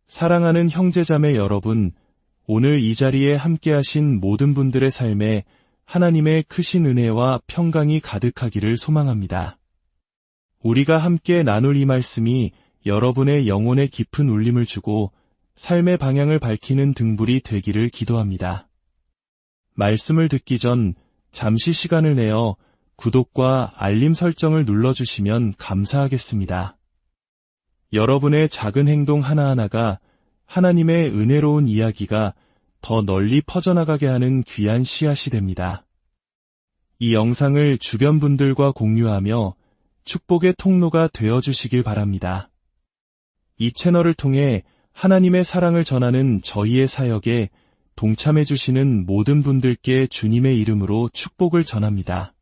사랑하는 형제자매 여러분, 오늘 이 자리에 함께하신 모든 분들의 삶에 하나님의 크신 은혜와 평강이 가득하기를 소망합니다. 우리가 함께 나눌 이 말씀이 여러분의 영혼에 깊은 울림을 주고 삶의 방향을 밝히는 등불이 되기를 기도합니다. 말씀을 듣기 전 잠시 시간을 내어 구독과 알림 설정을 눌러주시면 감사하겠습니다. 여러분의 작은 행동 하나하나가 하나님의 은혜로운 이야기가 더 널리 퍼져나가게 하는 귀한 씨앗이 됩니다. 이 영상을 주변 분들과 공유하며 축복의 통로가 되어주시길 바랍니다. 이 채널을 통해 하나님의 사랑을 전하는 저희의 사역에 동참해주시는 모든 분들께 주님의 이름으로 축복을 전합니다.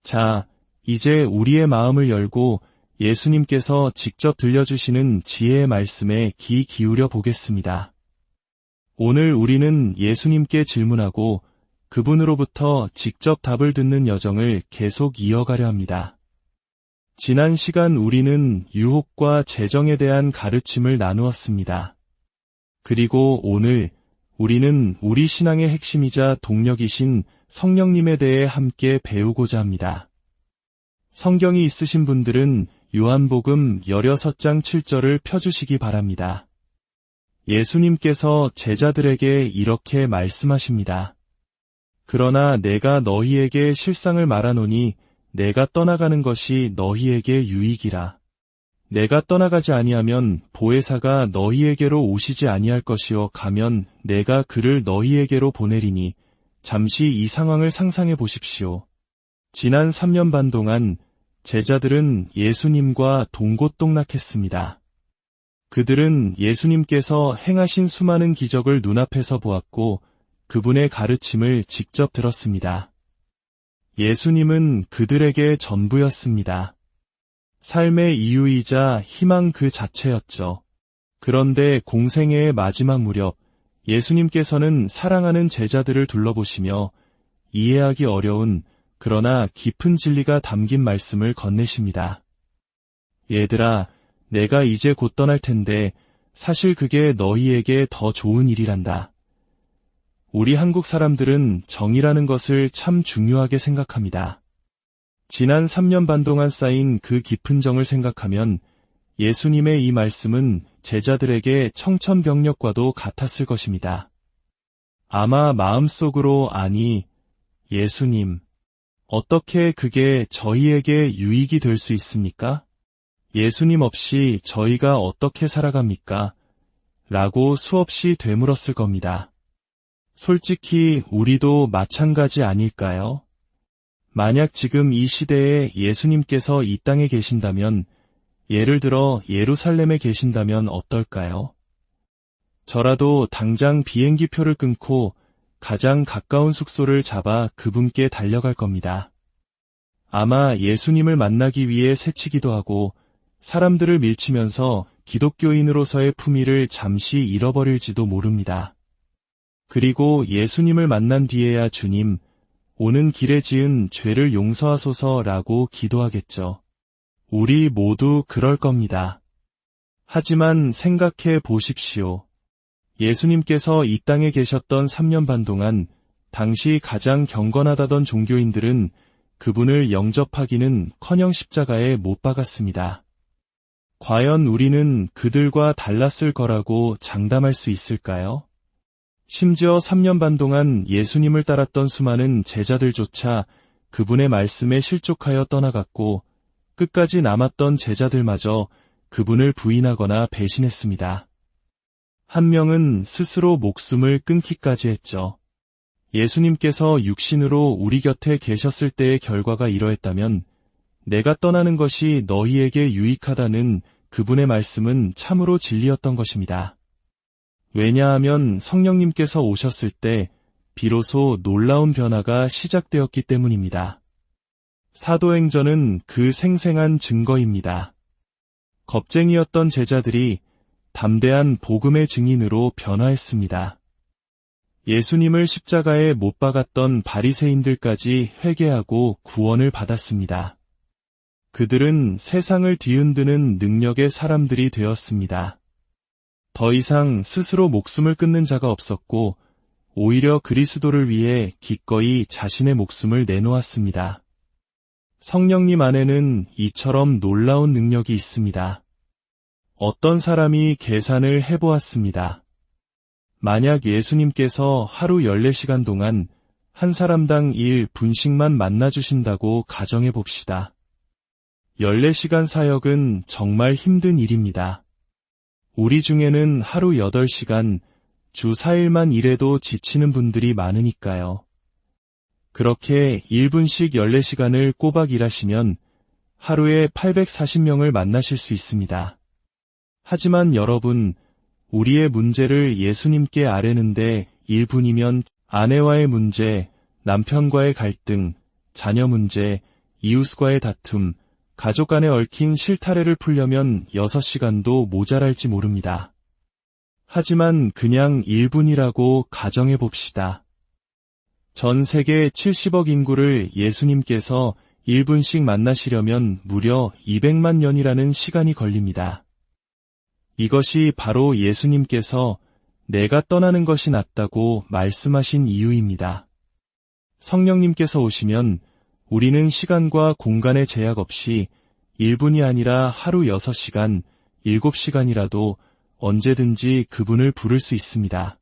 자, 이제 우리의 마음을 열고 예수님께서 직접 들려주시는 지혜의 말씀에 귀 기울여 보겠습니다. 오늘 우리는 예수님께 질문하고 그분으로부터 직접 답을 듣는 여정을 계속 이어가려 합니다. 지난 시간 우리는 유혹과 재정에 대한 가르침을 나누었습니다. 그리고 오늘 우리는 우리 신앙의 핵심이자 동력이신 성령님에 대해 함께 배우고자 합니다. 성경이 있으신 분들은 요한복음 16장 7절을 펴주시기 바랍니다. 예수님께서 제자들에게 이렇게 말씀하십니다. 그러나 내가 너희에게 실상을 말하노니 내가 떠나가는 것이 너희에게 유익이라. 내가 떠나가지 아니하면 보혜사가 너희에게로 오시지 아니할 것이요 가면 내가 그를 너희에게로 보내리니 잠시 이 상황을 상상해 보십시오. 지난 3년 반 동안 제자들은 예수님과 동고동락했습니다. 그들은 예수님께서 행하신 수많은 기적을 눈앞에서 보았고 그분의 가르침을 직접 들었습니다. 예수님은 그들에게 전부였습니다. 삶의 이유이자 희망 그 자체였죠. 그런데 공생애의 마지막 무렵 예수님께서는 사랑하는 제자들을 둘러보시며 이해하기 어려운 그러나 깊은 진리가 담긴 말씀을 건네십니다. 얘들아, 내가 이제 곧 떠날 텐데 사실 그게 너희에게 더 좋은 일이란다. 우리 한국 사람들은 정이라는 것을 참 중요하게 생각합니다. 지난 3년 반 동안 쌓인 그 깊은 정을 생각하면 예수님의 이 말씀은 제자들에게 청천벽력과도 같았을 것입니다. 아마 마음속으로 아니, 예수님, 어떻게 그게 저희에게 유익이 될 수 있습니까? 예수님 없이 저희가 어떻게 살아갑니까? 라고 수없이 되물었을 겁니다. 솔직히 우리도 마찬가지 아닐까요? 만약 지금 이 시대에 예수님께서 이 땅에 계신다면, 예를 들어 예루살렘에 계신다면 어떨까요? 저라도 당장 비행기표를 끊고 가장 가까운 숙소를 잡아 그분께 달려갈 겁니다. 아마 예수님을 만나기 위해 새치기도 하고 사람들을 밀치면서 기독교인으로서의 품위를 잠시 잃어버릴지도 모릅니다. 그리고 예수님을 만난 뒤에야 주님, 오는 길에 지은 죄를 용서하소서라고 기도하겠죠. 우리 모두 그럴 겁니다. 하지만 생각해 보십시오. 예수님께서 이 땅에 계셨던 3년 반 동안 당시 가장 경건하다던 종교인들은 그분을 영접하기는커녕 십자가에 못 박았습니다. 과연 우리는 그들과 달랐을 거라고 장담할 수 있을까요? 심지어 3년 반 동안 예수님을 따랐던 수많은 제자들조차 그분의 말씀에 실족하여 떠나갔고 끝까지 남았던 제자들마저 그분을 부인하거나 배신했습니다. 한 명은 스스로 목숨을 끊기까지 했죠. 예수님께서 육신으로 우리 곁에 계셨을 때의 결과가 이러했다면 내가 떠나는 것이 너희에게 유익하다는 그분의 말씀은 참으로 진리였던 것입니다. 왜냐하면 성령님께서 오셨을 때 비로소 놀라운 변화가 시작되었기 때문입니다. 사도행전은 그 생생한 증거입니다. 겁쟁이였던 제자들이 담대한 복음의 증인으로 변화했습니다. 예수님을 십자가에 못 박았던 바리새인들까지 회개하고 구원을 받았습니다. 그들은 세상을 뒤흔드는 능력의 사람들이 되었습니다. 더 이상 스스로 목숨을 끊는 자가 없었고 오히려 그리스도를 위해 기꺼이 자신의 목숨을 내놓았습니다. 성령님 안에는 이처럼 놀라운 능력이 있습니다. 어떤 사람이 계산을 해보았습니다. 만약 예수님께서 하루 14시간 동안 한 사람당 1분씩만 만나주신다고 가정해 봅시다. 14시간 사역은 정말 힘든 일입니다. 우리 중에는 하루 8시간, 주 4일만 일해도 지치는 분들이 많으니까요. 그렇게 1분씩 14시간을 꼬박 일하시면 하루에 840명을 만나실 수 있습니다. 하지만 여러분, 우리의 문제를 예수님께 아뢰는데 1분이면 아내와의 문제, 남편과의 갈등, 자녀 문제, 이웃과의 다툼, 가족 간에 얽힌 실타래를 풀려면 6시간도 모자랄지 모릅니다. 하지만 그냥 1분이라고 가정해 봅시다. 전 세계 70억 인구를 예수님께서 1분씩 만나시려면 무려 200만 년이라는 시간이 걸립니다. 이것이 바로 예수님께서 내가 떠나는 것이 낫다고 말씀하신 이유입니다. 성령님께서 오시면 우리는 시간과 공간의 제약 없이 1분이 아니라 하루 6시간, 7시간이라도 언제든지 그분을 부를 수 있습니다.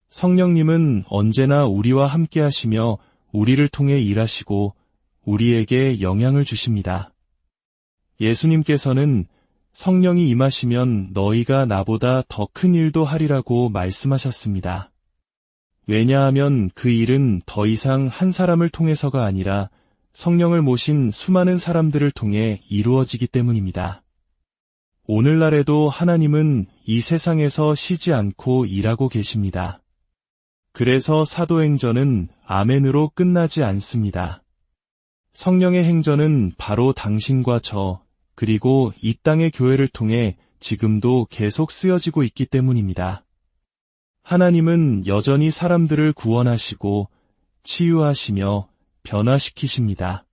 성령님은 언제나 우리와 함께 하시며 우리를 통해 일하시고 우리에게 영향을 주십니다. 예수님께서는 성령이 임하시면 너희가 나보다 더 큰 일도 하리라고 말씀하셨습니다. 왜냐하면 그 일은 더 이상 한 사람을 통해서가 아니라 성령을 모신 수많은 사람들을 통해 이루어지기 때문입니다. 오늘날에도 하나님은 이 세상에서 쉬지 않고 일하고 계십니다. 그래서 사도행전은 아멘으로 끝나지 않습니다. 성령의 행전은 바로 당신과 저, 그리고 이 땅의 교회를 통해 지금도 계속 쓰여지고 있기 때문입니다. 하나님은 여전히 사람들을 구원하시고 치유하시며 변화시키십니다.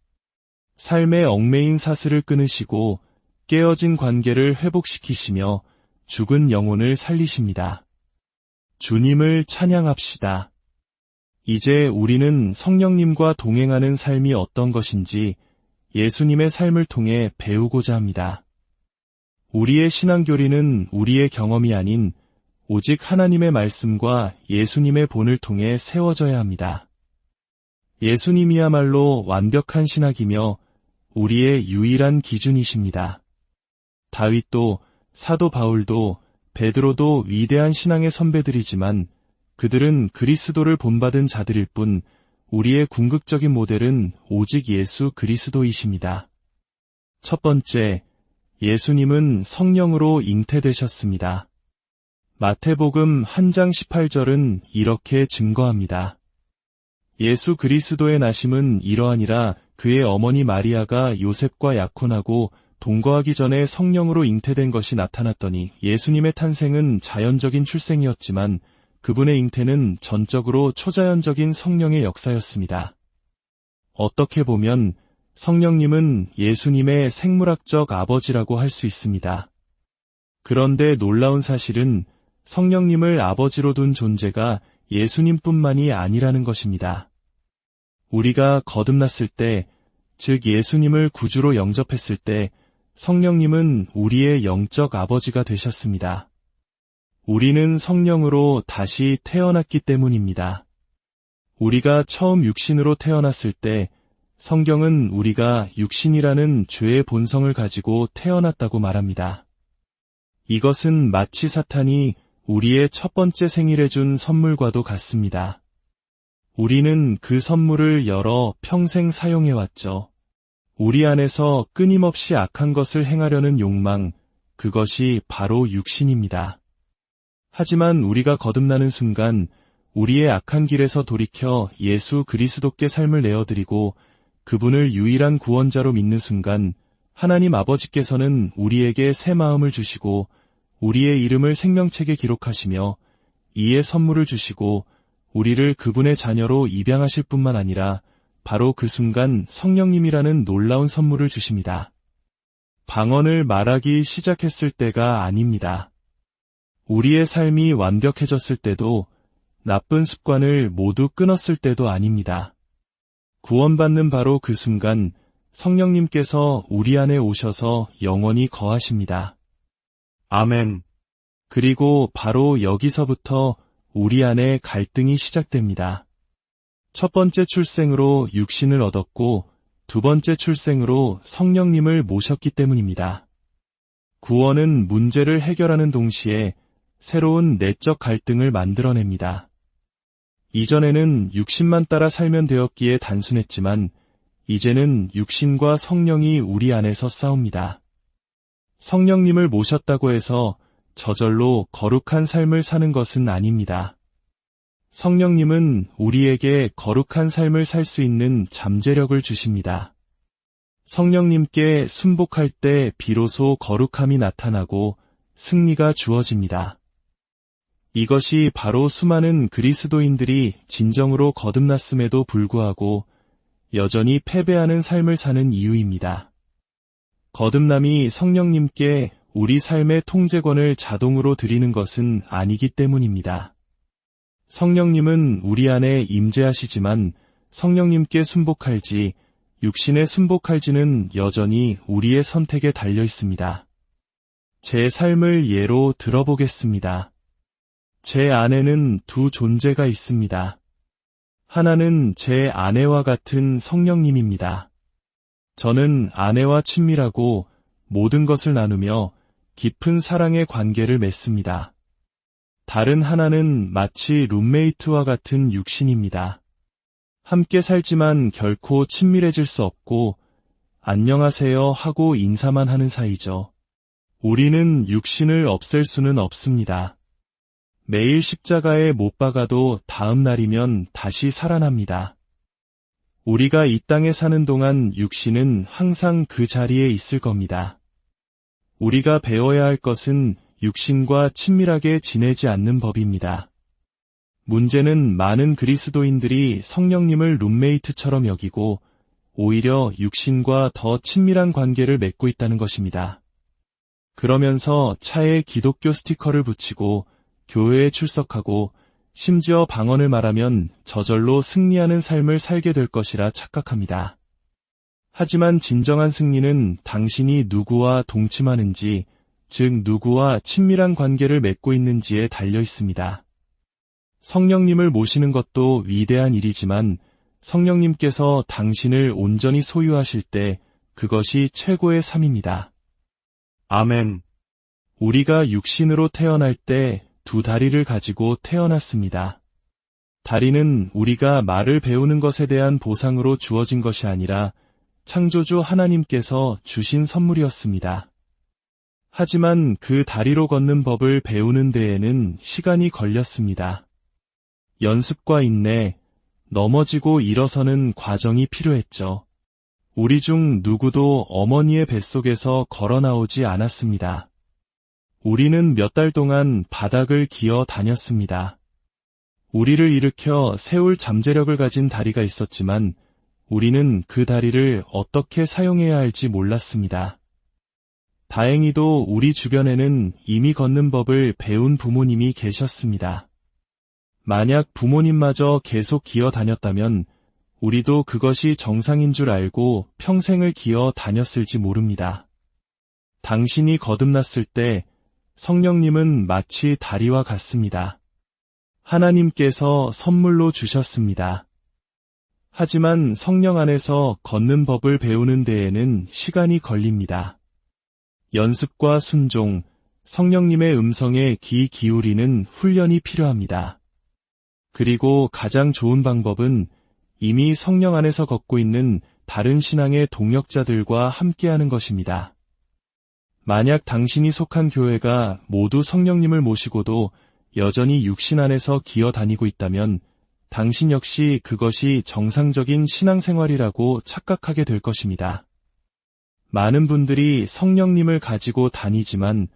삶의 얽매인 사슬을 끊으시고 깨어진 관계를 회복시키시며 죽은 영혼을 살리십니다. 주님을 찬양합시다. 이제 우리는 성령님과 동행하는 삶이 어떤 것인지 예수님의 삶을 통해 배우고자 합니다. 우리의 신앙교리는 우리의 경험이 아닌 오직 하나님의 말씀과 예수님의 본을 통해 세워져야 합니다. 예수님이야말로 완벽한 신학이며 우리의 유일한 기준이십니다. 다윗도, 사도 바울도, 베드로도 위대한 신앙의 선배들이지만 그들은 그리스도를 본받은 자들일 뿐 우리의 궁극적인 모델은 오직 예수 그리스도이십니다. 첫 번째, 예수님은 성령으로 잉태되셨습니다. 마태복음 1장 18절은 이렇게 증거합니다. 예수 그리스도의 나심은 이러하니라 그의 어머니 마리아가 요셉과 약혼하고 동거하기 전에 성령으로 잉태된 것이 나타났더니 예수님의 탄생은 자연적인 출생이었지만 그분의 잉태는 전적으로 초자연적인 성령의 역사였습니다. 어떻게 보면 성령님은 예수님의 생물학적 아버지라고 할 수 있습니다. 그런데 놀라운 사실은 성령님을 아버지로 둔 존재가 예수님뿐만이 아니라는 것입니다. 우리가 거듭났을 때, 즉 예수님을 구주로 영접했을 때 성령님은 우리의 영적 아버지가 되셨습니다. 우리는 성령으로 다시 태어났기 때문입니다. 우리가 처음 육신으로 태어났을 때 성경은 우리가 육신이라는 죄의 본성을 가지고 태어났다고 말합니다. 이것은 마치 사탄이 우리의 첫 번째 생일에 준 선물과도 같습니다. 우리는 그 선물을 열어 평생 사용해왔죠. 우리 안에서 끊임없이 악한 것을 행하려는 욕망, 그것이 바로 육신입니다. 하지만 우리가 거듭나는 순간 우리의 악한 길에서 돌이켜 예수 그리스도께 삶을 내어드리고 그분을 유일한 구원자로 믿는 순간 하나님 아버지께서는 우리에게 새 마음을 주시고 우리의 이름을 생명책에 기록하시며 이의 선물을 주시고 우리를 그분의 자녀로 입양하실 뿐만 아니라 바로 그 순간 성령님이라는 놀라운 선물을 주십니다. 방언을 말하기 시작했을 때가 아닙니다. 우리의 삶이 완벽해졌을 때도 나쁜 습관을 모두 끊었을 때도 아닙니다. 구원받는 바로 그 순간 성령님께서 우리 안에 오셔서 영원히 거하십니다. 아멘. 그리고 바로 여기서부터 우리 안에 갈등이 시작됩니다. 첫 번째 출생으로 육신을 얻었고 두 번째 출생으로 성령님을 모셨기 때문입니다. 구원은 문제를 해결하는 동시에 새로운 내적 갈등을 만들어냅니다. 이전에는 육신만 따라 살면 되었기에 단순했지만 이제는 육신과 성령이 우리 안에서 싸웁니다. 성령님을 모셨다고 해서 저절로 거룩한 삶을 사는 것은 아닙니다. 성령님은 우리에게 거룩한 삶을 살 수 있는 잠재력을 주십니다. 성령님께 순복할 때 비로소 거룩함이 나타나고 승리가 주어집니다. 이것이 바로 수많은 그리스도인들이 진정으로 거듭났음에도 불구하고 여전히 패배하는 삶을 사는 이유입니다. 거듭남이 성령님께 우리 삶의 통제권을 자동으로 드리는 것은 아니기 때문입니다. 성령님은 우리 안에 임재하시지만 성령님께 순복할지 육신에 순복할지는 여전히 우리의 선택에 달려 있습니다. 제 삶을 예로 들어보겠습니다. 제 안에는 두 존재가 있습니다. 하나는 제 아내와 같은 성령님입니다. 저는 아내와 친밀하고 모든 것을 나누며 깊은 사랑의 관계를 맺습니다. 다른 하나는 마치 룸메이트와 같은 육신입니다. 함께 살지만 결코 친밀해질 수 없고 안녕하세요 하고 인사만 하는 사이죠. 우리는 육신을 없앨 수는 없습니다. 매일 십자가에 못 박아도 다음 날이면 다시 살아납니다. 우리가 이 땅에 사는 동안 육신은 항상 그 자리에 있을 겁니다. 우리가 배워야 할 것은 육신과 친밀하게 지내지 않는 법입니다. 문제는 많은 그리스도인들이 성령님을 룸메이트처럼 여기고 오히려 육신과 더 친밀한 관계를 맺고 있다는 것입니다. 그러면서 차에 기독교 스티커를 붙이고 교회에 출석하고 심지어 방언을 말하면 저절로 승리하는 삶을 살게 될 것이라 착각합니다. 하지만 진정한 승리는 당신이 누구와 동침하는지, 즉 누구와 친밀한 관계를 맺고 있는지에 달려 있습니다. 성령님을 모시는 것도 위대한 일이지만 성령님께서 당신을 온전히 소유하실 때 그것이 최고의 삶입니다. 아멘. 우리가 육신으로 태어날 때 두 다리를 가지고 태어났습니다. 다리는 우리가 말을 배우는 것에 대한 보상으로 주어진 것이 아니라 창조주 하나님께서 주신 선물이었습니다. 하지만 그 다리로 걷는 법을 배우는 데에는 시간이 걸렸습니다. 연습과 인내, 넘어지고 일어서는 과정이 필요했죠. 우리 중 누구도 어머니의 뱃속에서 걸어 나오지 않았습니다. 우리는 몇 달 동안 바닥을 기어 다녔습니다. 우리를 일으켜 세울 잠재력을 가진 다리가 있었지만 우리는 그 다리를 어떻게 사용해야 할지 몰랐습니다. 다행히도 우리 주변에는 이미 걷는 법을 배운 부모님이 계셨습니다. 만약 부모님마저 계속 기어 다녔다면 우리도 그것이 정상인 줄 알고 평생을 기어 다녔을지 모릅니다. 당신이 거듭났을 때 성령님은 마치 다리와 같습니다. 하나님께서 선물로 주셨습니다. 하지만 성령 안에서 걷는 법을 배우는 데에는 시간이 걸립니다. 연습과 순종, 성령님의 음성에 귀 기울이는 훈련이 필요합니다. 그리고 가장 좋은 방법은 이미 성령 안에서 걷고 있는 다른 신앙의 동역자들과 함께하는 것입니다. 만약 당신이 속한 교회가 모두 성령님을 모시고도 여전히 육신 안에서 기어 다니고 있다면 당신 역시 그것이 정상적인 신앙생활이라고 착각하게 될 것입니다. 많은 분들이 성령님을 가지고 다니지만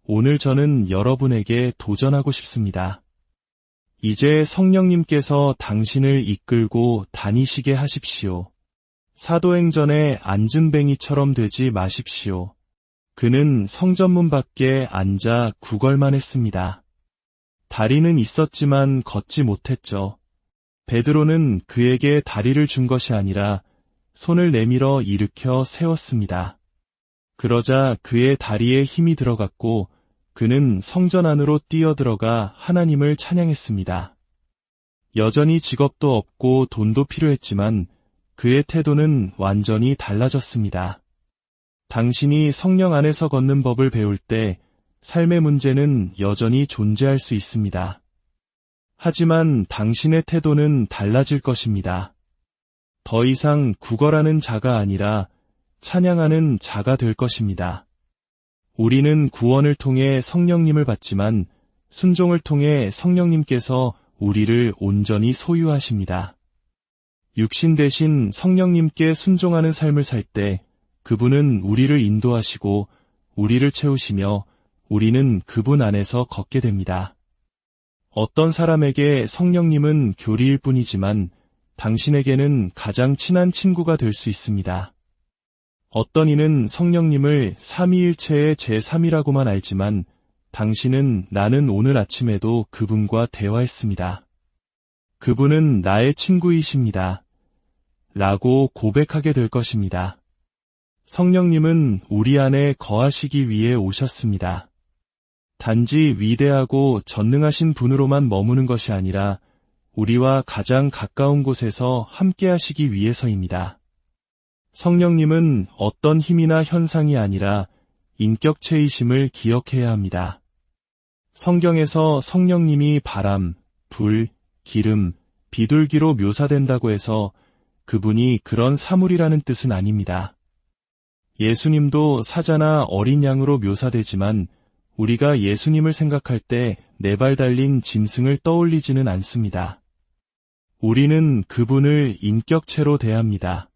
오늘 저는 여러분에게 도전하고 싶습니다. 이제 성령님께서 당신을 이끌고 다니시게 하십시오. 사도행전의 안진뱅이처럼 되지 마십시오. 그는 성전문 밖에 앉아 구걸만 했습니다. 다리는 있었지만 걷지 못했죠. 베드로는 그에게 다리를 준 것이 아니라 손을 내밀어 일으켜 세웠습니다. 그러자 그의 다리에 힘이 들어갔고 그는 성전 안으로 뛰어들어가 하나님을 찬양했습니다. 여전히 직업도 없고 돈도 필요했지만 그의 태도는 완전히 달라졌습니다. 당신이 성령 안에서 걷는 법을 배울 때 삶의 문제는 여전히 존재할 수 있습니다. 하지만 당신의 태도는 달라질 것입니다. 더 이상 구걸하는 자가 아니라 찬양하는 자가 될 것입니다. 우리는 구원을 통해 성령님을 받지만 순종을 통해 성령님께서 우리를 온전히 소유하십니다. 육신 대신 성령님께 순종하는 삶을 살 때 그분은 우리를 인도하시고 우리를 채우시며 우리는 그분 안에서 걷게 됩니다. 어떤 사람에게 성령님은 교리일 뿐이지만 당신에게는 가장 친한 친구가 될 수 있습니다. 어떤 이는 성령님을 삼위일체의 제3이라고만 알지만 당신은 나는 오늘 아침에도 그분과 대화했습니다. 그분은 나의 친구이십니다. 라고 고백하게 될 것입니다. 성령님은 우리 안에 거하시기 위해 오셨습니다. 단지 위대하고 전능하신 분으로만 머무는 것이 아니라 우리와 가장 가까운 곳에서 함께 하시기 위해서입니다. 성령님은 어떤 힘이나 현상이 아니라 인격체이심을 기억해야 합니다. 성경에서 성령님이 바람, 불, 기름, 비둘기로 묘사된다고 해서 그분이 그런 사물이라는 뜻은 아닙니다. 예수님도 사자나 어린 양으로 묘사되지만 우리가 예수님을 생각할 때 네 발 달린 짐승을 떠올리지는 않습니다. 우리는 그분을 인격체로 대합니다.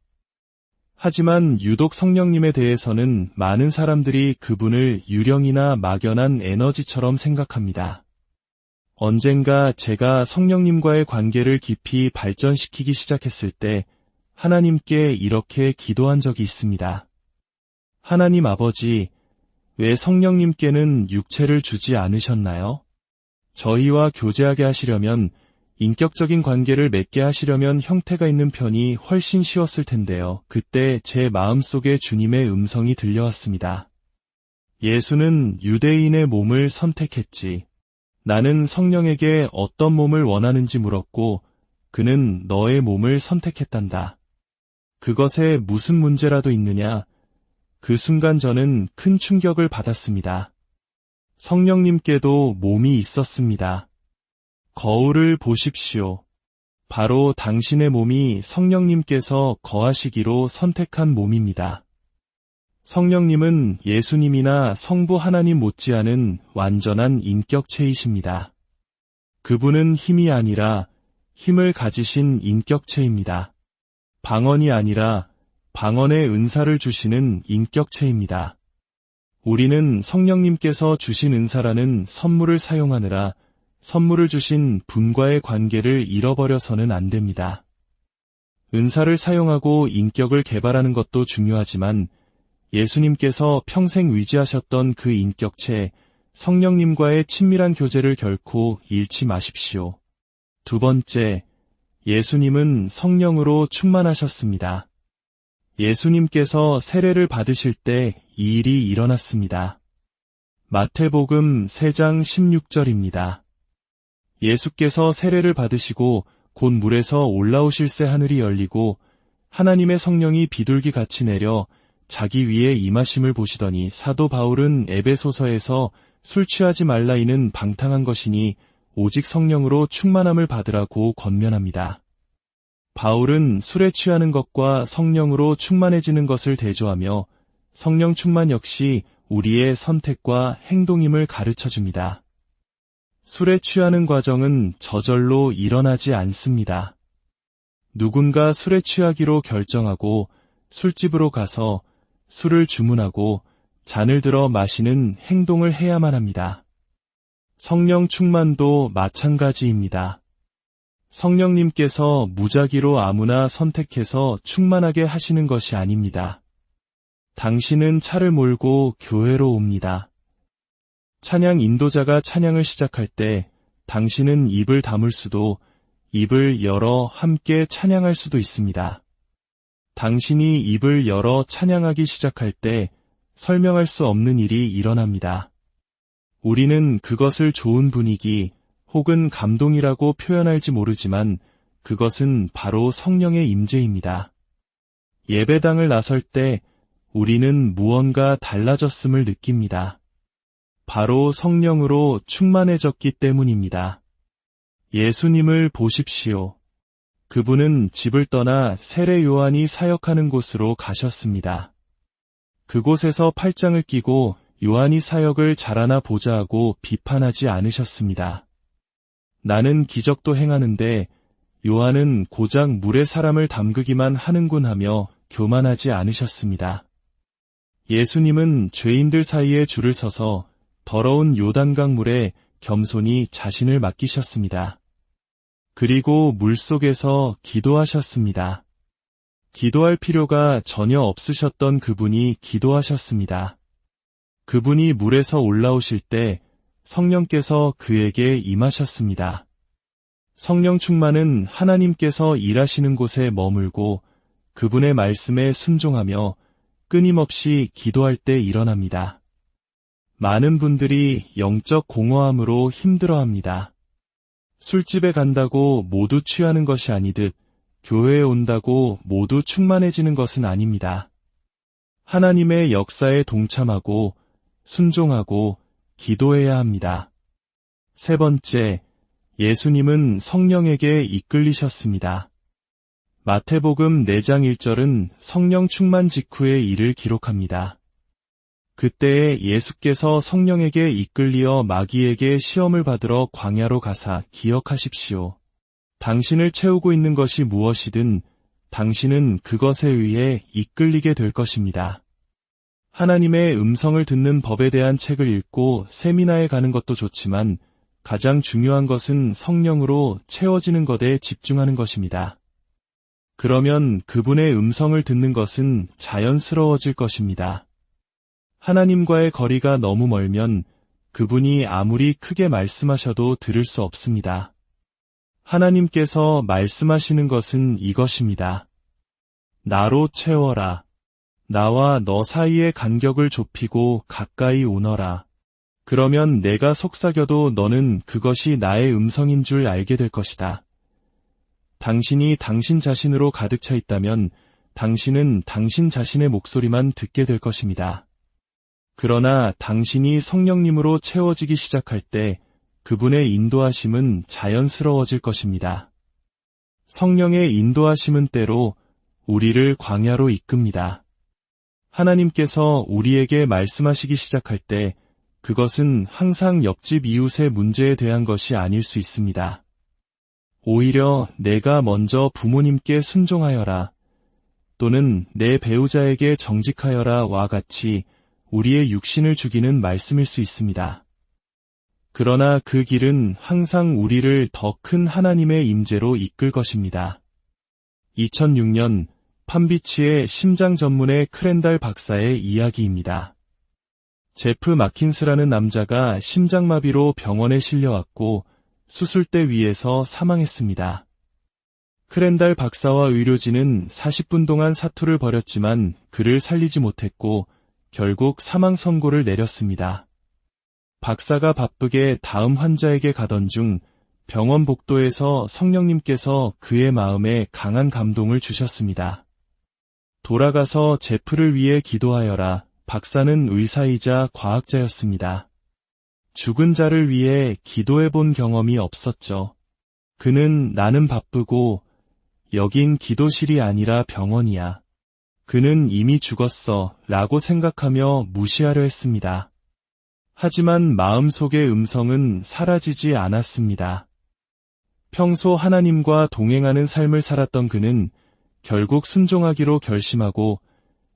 하지만 유독 성령님에 대해서는 많은 사람들이 그분을 유령이나 막연한 에너지처럼 생각합니다. 언젠가 제가 성령님과의 관계를 깊이 발전시키기 시작했을 때 하나님께 이렇게 기도한 적이 있습니다. 하나님 아버지, 왜 성령님께는 육체를 주지 않으셨나요? 저희와 교제하게 하시려면, 인격적인 관계를 맺게 하시려면 형태가 있는 편이 훨씬 쉬웠을 텐데요. 그때 제 마음속에 주님의 음성이 들려왔습니다. 예수는 유대인의 몸을 선택했지. 나는 성령에게 어떤 몸을 원하는지 물었고 그는 너의 몸을 선택했단다. 그것에 무슨 문제라도 있느냐? 그 순간 저는 큰 충격을 받았습니다. 성령님께도 몸이 있었습니다. 거울을 보십시오. 바로 당신의 몸이 성령님께서 거하시기로 선택한 몸입니다. 성령님은 예수님이나 성부 하나님 못지않은 완전한 인격체이십니다. 그분은 힘이 아니라 힘을 가지신 인격체입니다. 방언이 아니라 방언의 은사를 주시는 인격체입니다. 우리는 성령님께서 주신 은사라는 선물을 사용하느라 선물을 주신 분과의 관계를 잃어버려서는 안 됩니다. 은사를 사용하고 인격을 개발하는 것도 중요하지만 예수님께서 평생 위지하셨던 그 인격체, 성령님과의 친밀한 교제를 결코 잃지 마십시오. 두 번째, 예수님은 성령으로 충만하셨습니다. 예수님께서 세례를 받으실 때 이 일이 일어났습니다. 마태복음 3장 16절입니다. 예수께서 세례를 받으시고 곧 물에서 올라오실 새 하늘이 열리고 하나님의 성령이 비둘기같이 내려 자기 위에 임하심을 보시더니 사도 바울은 에베소서에서 술 취하지 말라 이는 방탕한 것이니 오직 성령으로 충만함을 받으라고 권면합니다. 바울은 술에 취하는 것과 성령으로 충만해지는 것을 대조하며 성령 충만 역시 우리의 선택과 행동임을 가르쳐줍니다. 술에 취하는 과정은 저절로 일어나지 않습니다. 누군가 술에 취하기로 결정하고 술집으로 가서 술을 주문하고 잔을 들어 마시는 행동을 해야만 합니다. 성령 충만도 마찬가지입니다. 성령님께서 무작위로 아무나 선택해서 충만하게 하시는 것이 아닙니다. 당신은 차를 몰고 교회로 옵니다. 찬양 인도자가 찬양을 시작할 때 당신은 입을 다물 수도 입을 열어 함께 찬양할 수도 있습니다. 당신이 입을 열어 찬양하기 시작할 때 설명할 수 없는 일이 일어납니다. 우리는 그것을 좋은 분위기 혹은 감동이라고 표현할지 모르지만 그것은 바로 성령의 임재입니다. 예배당을 나설 때 우리는 무언가 달라졌음을 느낍니다. 바로 성령으로 충만해졌기 때문입니다. 예수님을 보십시오. 그분은 집을 떠나 세례 요한이 사역하는 곳으로 가셨습니다. 그곳에서 팔짱을 끼고 요한이 사역을 잘하나 보자 하고 비판하지 않으셨습니다. 나는 기적도 행하는데 요한은 고작 물에 사람을 담그기만 하는군 하며 교만하지 않으셨습니다. 예수님은 죄인들 사이에 줄을 서서 더러운 요단강 물에 겸손히 자신을 맡기셨습니다. 그리고 물속에서 기도하셨습니다. 기도할 필요가 전혀 없으셨던 그분이 기도하셨습니다. 그분이 물에서 올라오실 때 성령께서 그에게 임하셨습니다. 성령 충만은 하나님께서 일하시는 곳에 머물고 그분의 말씀에 순종하며 끊임없이 기도할 때 일어납니다. 많은 분들이 영적 공허함으로 힘들어합니다. 술집에 간다고 모두 취하는 것이 아니듯 교회에 온다고 모두 충만해지는 것은 아닙니다. 하나님의 역사에 동참하고 순종하고 기도해야 합니다. 세 번째, 예수님은 성령에게 이끌리셨습니다. 마태복음 4장 1절은 성령 충만 직후의 일을 기록합니다. 그때에 예수께서 성령에게 이끌리어 마귀에게 시험을 받으러 광야로 가사 기억하십시오. 당신을 채우고 있는 것이 무엇이든 당신은 그것에 의해 이끌리게 될 것입니다. 하나님의 음성을 듣는 법에 대한 책을 읽고 세미나에 가는 것도 좋지만 가장 중요한 것은 성령으로 채워지는 것에 집중하는 것입니다. 그러면 그분의 음성을 듣는 것은 자연스러워질 것입니다. 하나님과의 거리가 너무 멀면 그분이 아무리 크게 말씀하셔도 들을 수 없습니다. 하나님께서 말씀하시는 것은 이것입니다. 나로 채워라. 나와 너 사이의 간격을 좁히고 가까이 오너라. 그러면 내가 속삭여도 너는 그것이 나의 음성인 줄 알게 될 것이다. 당신이 당신 자신으로 가득 차 있다면 당신은 당신 자신의 목소리만 듣게 될 것입니다. 그러나 당신이 성령님으로 채워지기 시작할 때 그분의 인도하심은 자연스러워질 것입니다. 성령의 인도하심은 때로 우리를 광야로 이끕니다. 하나님께서 우리에게 말씀하시기 시작할 때 그것은 항상 옆집 이웃의 문제에 대한 것이 아닐 수 있습니다. 오히려 내가 먼저 부모님께 순종하여라 또는 내 배우자에게 정직하여라와 같이 우리의 육신을 죽이는 말씀일 수 있습니다. 그러나 그 길은 항상 우리를 더 큰 하나님의 임재로 이끌 것입니다. 2006년 팜비치의 심장 전문의 크랜달 박사의 이야기입니다. 제프 마킨스라는 남자가 심장마비로 병원에 실려왔고 수술대 위에서 사망했습니다. 크랜달 박사와 의료진은 40분 동안 사투를 벌였지만 그를 살리지 못했고 결국 사망 선고를 내렸습니다. 박사가 바쁘게 다음 환자에게 가던 중 병원 복도에서 성령님께서 그의 마음에 강한 감동을 주셨습니다. 돌아가서 제프를 위해 기도하여라. 박사는 의사이자 과학자였습니다. 죽은 자를 위해 기도해 본 경험이 없었죠. 그는 나는 바쁘고 여긴 기도실이 아니라 병원이야. 그는 이미 죽었어 라고 생각하며 무시하려 했습니다. 하지만 마음속의 음성은 사라지지 않았습니다. 평소 하나님과 동행하는 삶을 살았던 그는 결국 순종하기로 결심하고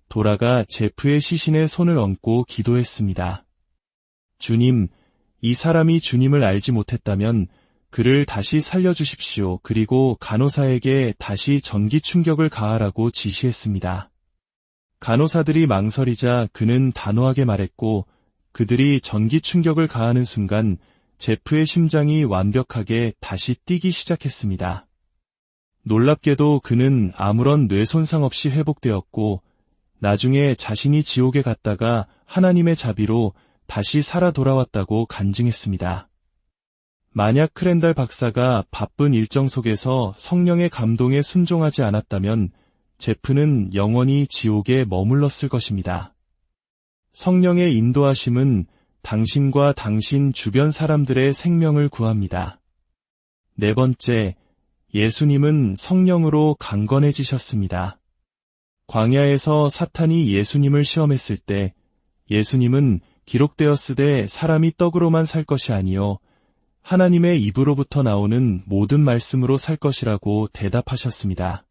돌아가 제프의 시신에 손을 얹고 기도했습니다. 주님, 이 사람이 주님을 알지 못했다면 그를 다시 살려주십시오. 그리고 간호사에게 다시 전기 충격을 가하라고 지시했습니다. 간호사들이 망설이자 그는 단호하게 말했고 그들이 전기 충격을 가하는 순간 제프의 심장이 완벽하게 다시 뛰기 시작했습니다. 놀랍게도 그는 아무런 뇌 손상 없이 회복되었고 나중에 자신이 지옥에 갔다가 하나님의 자비로 다시 살아 돌아왔다고 간증했습니다. 만약 크랜달 박사가 바쁜 일정 속에서 성령의 감동에 순종하지 않았다면 제프는 영원히 지옥에 머물렀을 것입니다. 성령의 인도하심은 당신과 당신 주변 사람들의 생명을 구합니다. 네 번째, 예수님은 성령으로 강건해지셨습니다. 광야에서 사탄이 예수님을 시험했을 때 예수님은 기록되었으되 사람이 떡으로만 살 것이 아니요 하나님의 입으로부터 나오는 모든 말씀으로 살 것이라고 대답하셨습니다.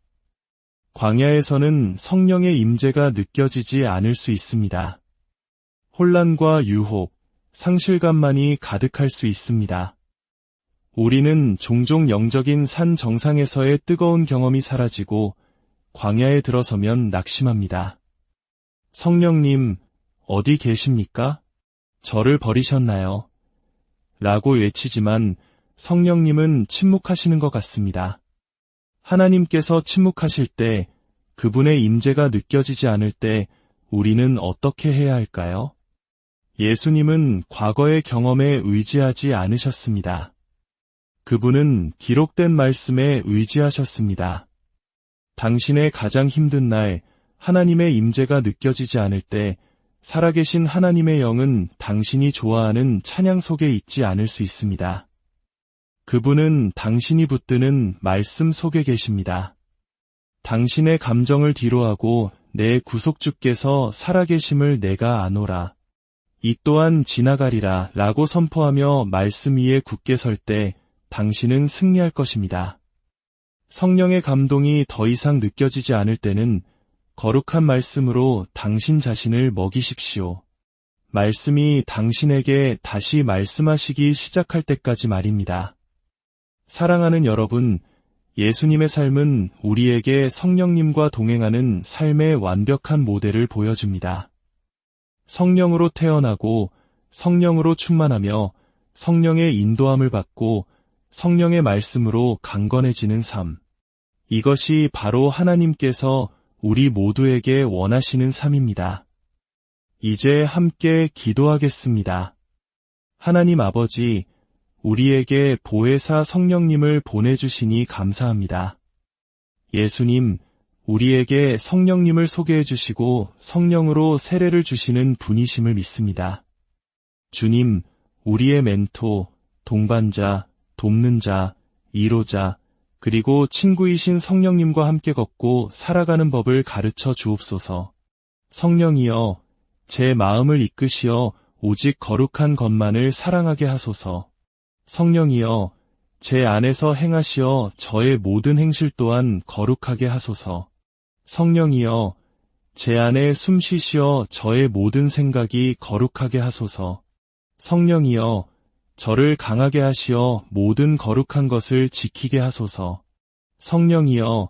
광야에서는 성령의 임재가 느껴지지 않을 수 있습니다. 혼란과 유혹, 상실감만이 가득할 수 있습니다. 우리는 종종 영적인 산 정상에서의 뜨거운 경험이 사라지고 광야에 들어서면 낙심합니다. 성령님, 어디 계십니까? 저를 버리셨나요? 라고 외치지만 성령님은 침묵하시는 것 같습니다. 하나님께서 침묵하실 때, 그분의 임재가 느껴지지 않을 때 우리는 어떻게 해야 할까요? 예수님은 과거의 경험에 의지하지 않으셨습니다. 그분은 기록된 말씀에 의지하셨습니다. 당신의 가장 힘든 날, 하나님의 임재가 느껴지지 않을 때 살아계신 하나님의 영은 당신이 좋아하는 찬양 속에 있지 않을 수 있습니다. 그분은 당신이 붙드는 말씀 속에 계십니다. 당신의 감정을 뒤로하고 내 구속주께서 살아계심을 내가 아노라. 이 또한 지나가리라 라고 선포하며 말씀 위에 굳게 설 때 당신은 승리할 것입니다. 성령의 감동이 더 이상 느껴지지 않을 때는 거룩한 말씀으로 당신 자신을 먹이십시오. 말씀이 당신에게 다시 말씀하시기 시작할 때까지 말입니다. 사랑하는 여러분, 예수님의 삶은 우리에게 성령님과 동행하는 삶의 완벽한 모델을 보여줍니다. 성령으로 태어나고 성령으로 충만하며 성령의 인도함을 받고 성령의 말씀으로 강건해지는 삶. 이것이 바로 하나님께서 우리 모두에게 원하시는 삶입니다. 이제 함께 기도하겠습니다. 하나님 아버지, 우리에게 보혜사 성령님을 보내주시니 감사합니다. 예수님, 우리에게 성령님을 소개해 주시고 성령으로 세례를 주시는 분이심을 믿습니다. 주님, 우리의 멘토, 동반자, 돕는 자, 이로자, 그리고 친구이신 성령님과 함께 걷고 살아가는 법을 가르쳐 주옵소서. 성령이여, 제 마음을 이끄시어 오직 거룩한 것만을 사랑하게 하소서. 성령이여, 제 안에서 행하시어 저의 모든 행실 또한 거룩하게 하소서. 성령이여, 제 안에 숨 쉬시어 저의 모든 생각이 거룩하게 하소서. 성령이여, 저를 강하게 하시어 모든 거룩한 것을 지키게 하소서. 성령이여,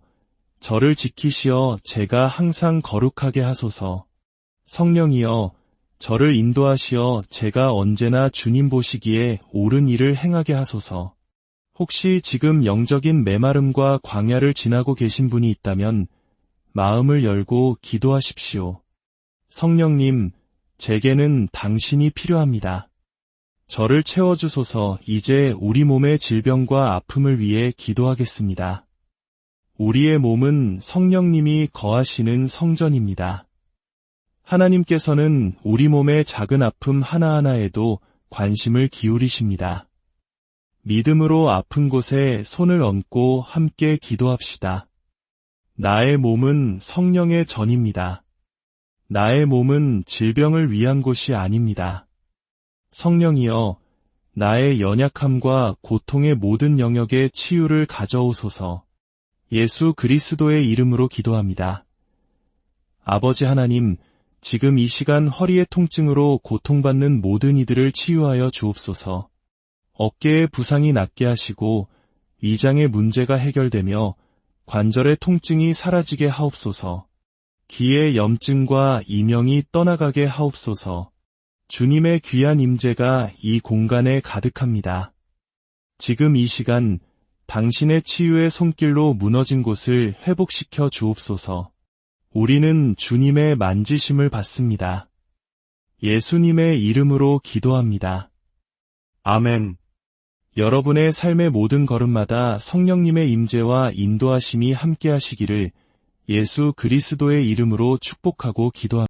저를 지키시어 제가 항상 거룩하게 하소서. 성령이여, 저를 인도하시어 제가 언제나 주님 보시기에 옳은 일을 행하게 하소서. 혹시 지금 영적인 메마름과 광야를 지나고 계신 분이 있다면 마음을 열고 기도하십시오. 성령님, 제게는 당신이 필요합니다. 저를 채워주소서. 이제 우리 몸의 질병과 아픔을 위해 기도하겠습니다. 우리의 몸은 성령님이 거하시는 성전입니다. 하나님께서는 우리 몸의 작은 아픔 하나하나에도 관심을 기울이십니다. 믿음으로 아픈 곳에 손을 얹고 함께 기도합시다. 나의 몸은 성령의 전입니다. 나의 몸은 질병을 위한 곳이 아닙니다. 성령이여, 나의 연약함과 고통의 모든 영역에 치유를 가져오소서. 예수 그리스도의 이름으로 기도합니다. 아버지 하나님, 지금 이 시간 허리의 통증으로 고통받는 모든 이들을 치유하여 주옵소서. 어깨의 부상이 낫게 하시고 위장의 문제가 해결되며 관절의 통증이 사라지게 하옵소서. 기의 염증과 이명이 떠나가게 하옵소서. 주님의 귀한 임재가 이 공간에 가득합니다. 지금 이 시간 당신의 치유의 손길로 무너진 곳을 회복시켜 주옵소서. 우리는 주님의 만지심을 받습니다. 예수님의 이름으로 기도합니다. 아멘. 여러분의 삶의 모든 걸음마다 성령님의 임재와 인도하심이 함께하시기를 예수 그리스도의 이름으로 축복하고 기도합니다.